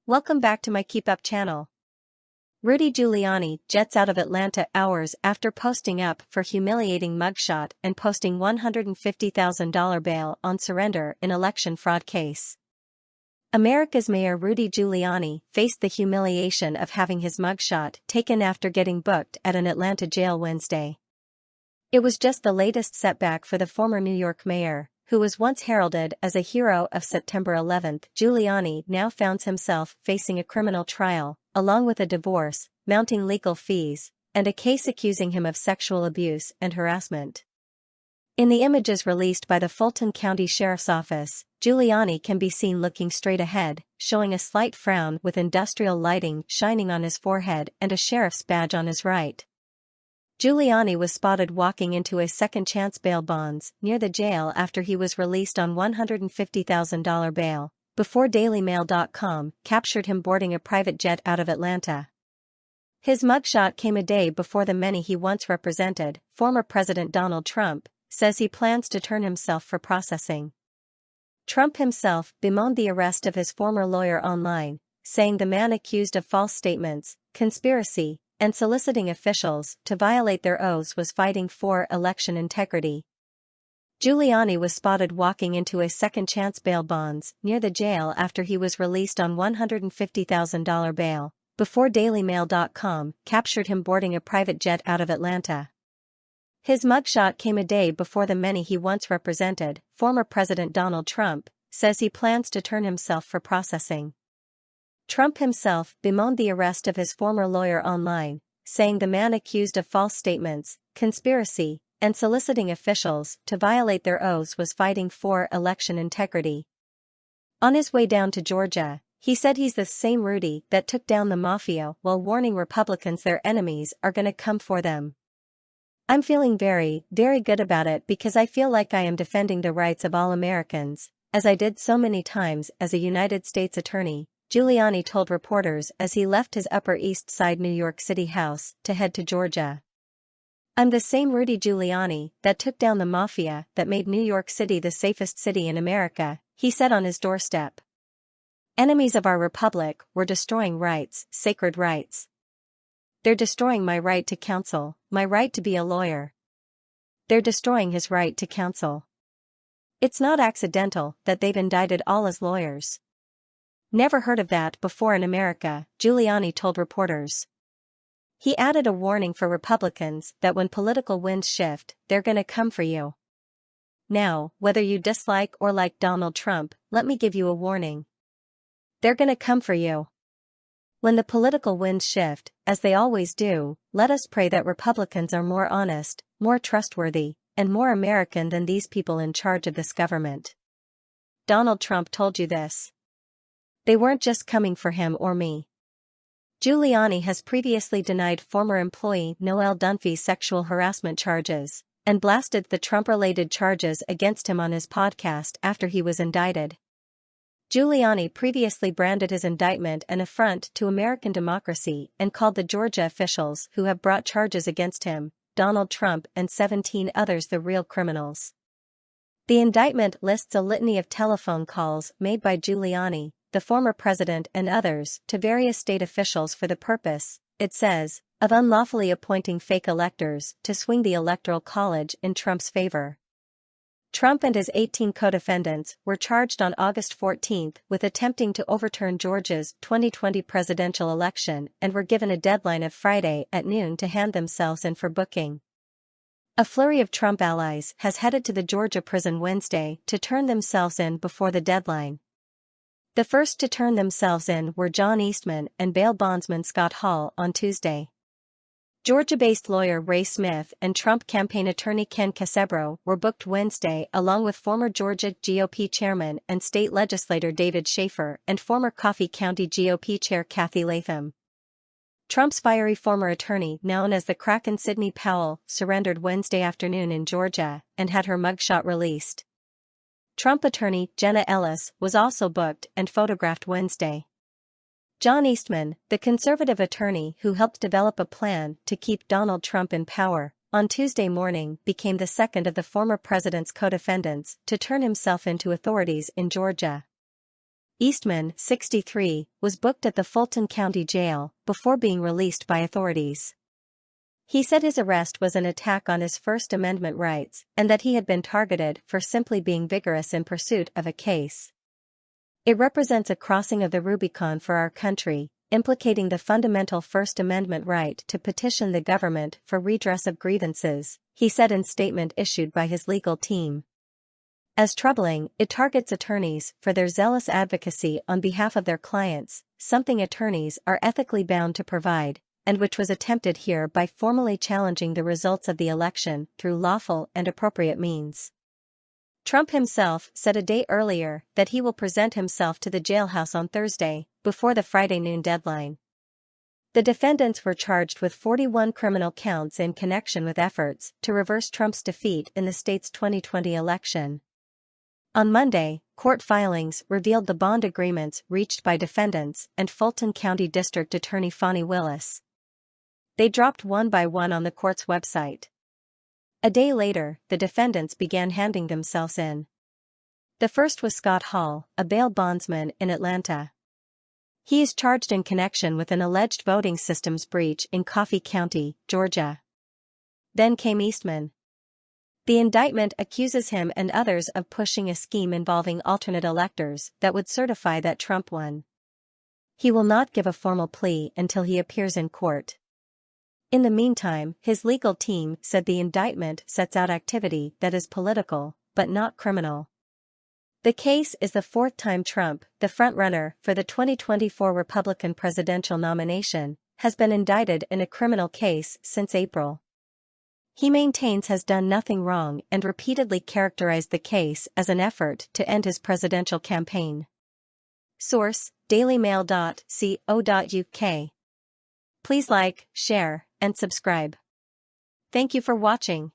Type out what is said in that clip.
Welcome back to my KEEPUP channel. Rudy Giuliani jets out of Atlanta hours after posting up for humiliating mugshot and posting $150,000 bail on surrender in election fraud case. America's Mayor Rudy Giuliani faced the humiliation of having his mugshot taken after getting booked at an Atlanta jail Wednesday. It was just the latest setback for the former New York mayor, who was once heralded as a hero of September 11. Giuliani now finds himself facing a criminal trial, along with a divorce, mounting legal fees, and a case accusing him of sexual abuse and harassment. In the images released by the Fulton County Sheriff's Office, Giuliani can be seen looking straight ahead, showing a slight frown with industrial lighting shining on his forehead and a sheriff's badge on his right. Giuliani was spotted walking into a second-chance bail bonds near the jail after he was released on $150,000 bail, before DailyMail.com captured him boarding a private jet out of Atlanta. His mugshot came a day before the many he once represented. Former President Donald Trump says he plans to turn himself for processing. Trump himself bemoaned the arrest of his former lawyer online, saying the man accused of false statements, conspiracy, and soliciting officials to violate their oaths was fighting for election integrity. Giuliani was spotted walking into a second-chance bail bonds near the jail after he was released on $150,000 bail, before DailyMail.com captured him boarding a private jet out of Atlanta. His mugshot came a day before the many he once represented. Former President Donald Trump says he plans to turn himself for processing. Trump himself bemoaned the arrest of his former lawyer online, saying the man accused of false statements, conspiracy, and soliciting officials to violate their oaths was fighting for election integrity. On his way down to Georgia, he said he's the same Rudy that took down the mafia while warning Republicans their enemies are gonna come for them. I'm feeling very, very good about it because I feel like I am defending the rights of all Americans, as I did so many times as a United States attorney, Giuliani told reporters as he left his Upper East Side New York City house to head to Georgia. I'm the same Rudy Giuliani that took down the mafia that made New York City the safest city in America, he said on his doorstep. Enemies of our republic were destroying rights, sacred rights. They're destroying my right to counsel, my right to be a lawyer. They're destroying his right to counsel. It's not accidental that they've indicted all his lawyers. Never heard of that before in America, Giuliani told reporters. He added a warning for Republicans that when political winds shift, they're gonna come for you. Now, whether you dislike or like Donald Trump, let me give you a warning. They're gonna come for you. When the political winds shift, as they always do, let us pray that Republicans are more honest, more trustworthy, and more American than these people in charge of this government. Donald Trump told you this. They weren't just coming for him or me. Giuliani has previously denied former employee Noelle Dunphy's sexual harassment charges, and blasted the Trump-related charges against him on his podcast after he was indicted. Giuliani previously branded his indictment an affront to American democracy and called the Georgia officials who have brought charges against him, Donald Trump and 17 others, the real criminals. The indictment lists a litany of telephone calls made by Giuliani, the former president and others, to various state officials for the purpose, it says, of unlawfully appointing fake electors to swing the Electoral College in Trump's favor. Trump and his 18 co-defendants were charged on August 14 with attempting to overturn Georgia's 2020 presidential election and were given a deadline of Friday at noon to hand themselves in for booking. A flurry of Trump allies has headed to the Georgia prison Wednesday to turn themselves in before the deadline. The first to turn themselves in were John Eastman and bail bondsman Scott Hall on Tuesday. Georgia-based lawyer Ray Smith and Trump campaign attorney Ken Casebro were booked Wednesday along with former Georgia GOP chairman and state legislator David Schaefer and former Coffee County GOP chair Kathy Latham. Trump's fiery former attorney, known as the Kraken Sidney Powell, surrendered Wednesday afternoon in Georgia and had her mugshot released. Trump attorney Jenna Ellis was also booked and photographed Wednesday. John Eastman, the conservative attorney who helped develop a plan to keep Donald Trump in power, on Tuesday morning became the second of the former president's co-defendants to turn himself in to authorities in Georgia. Eastman, 63, was booked at the Fulton County Jail before being released by authorities. He said his arrest was an attack on his First Amendment rights and that he had been targeted for simply being vigorous in pursuit of a case. It represents a crossing of the Rubicon for our country, implicating the fundamental First Amendment right to petition the government for redress of grievances, he said in statement issued by his legal team. As troubling, it targets attorneys for their zealous advocacy on behalf of their clients, something attorneys are ethically bound to provide, and which was attempted here by formally challenging the results of the election through lawful and appropriate means. Trump himself said a day earlier that he will present himself to the jailhouse on Thursday, before the Friday noon deadline. The defendants were charged with 41 criminal counts in connection with efforts to reverse Trump's defeat in the state's 2020 election. On Monday, court filings revealed the bond agreements reached by defendants and Fulton County District Attorney Fani Willis. They dropped one by one on the court's website. A day later, the defendants began handing themselves in. The first was Scott Hall, a bail bondsman in Atlanta. He is charged in connection with an alleged voting systems breach in Coffee County, Georgia. Then came Eastman. The indictment accuses him and others of pushing a scheme involving alternate electors that would certify that Trump won. He will not give a formal plea until he appears in court. In the meantime, his legal team said the indictment sets out activity that is political, but not criminal. The case is the fourth time Trump, the frontrunner for the 2024 Republican presidential nomination, has been indicted in a criminal case since April. He maintains has done nothing wrong and repeatedly characterized the case as an effort to end his presidential campaign. Source: dailymail.co.uk. Please like, share, and subscribe. Thank you for watching.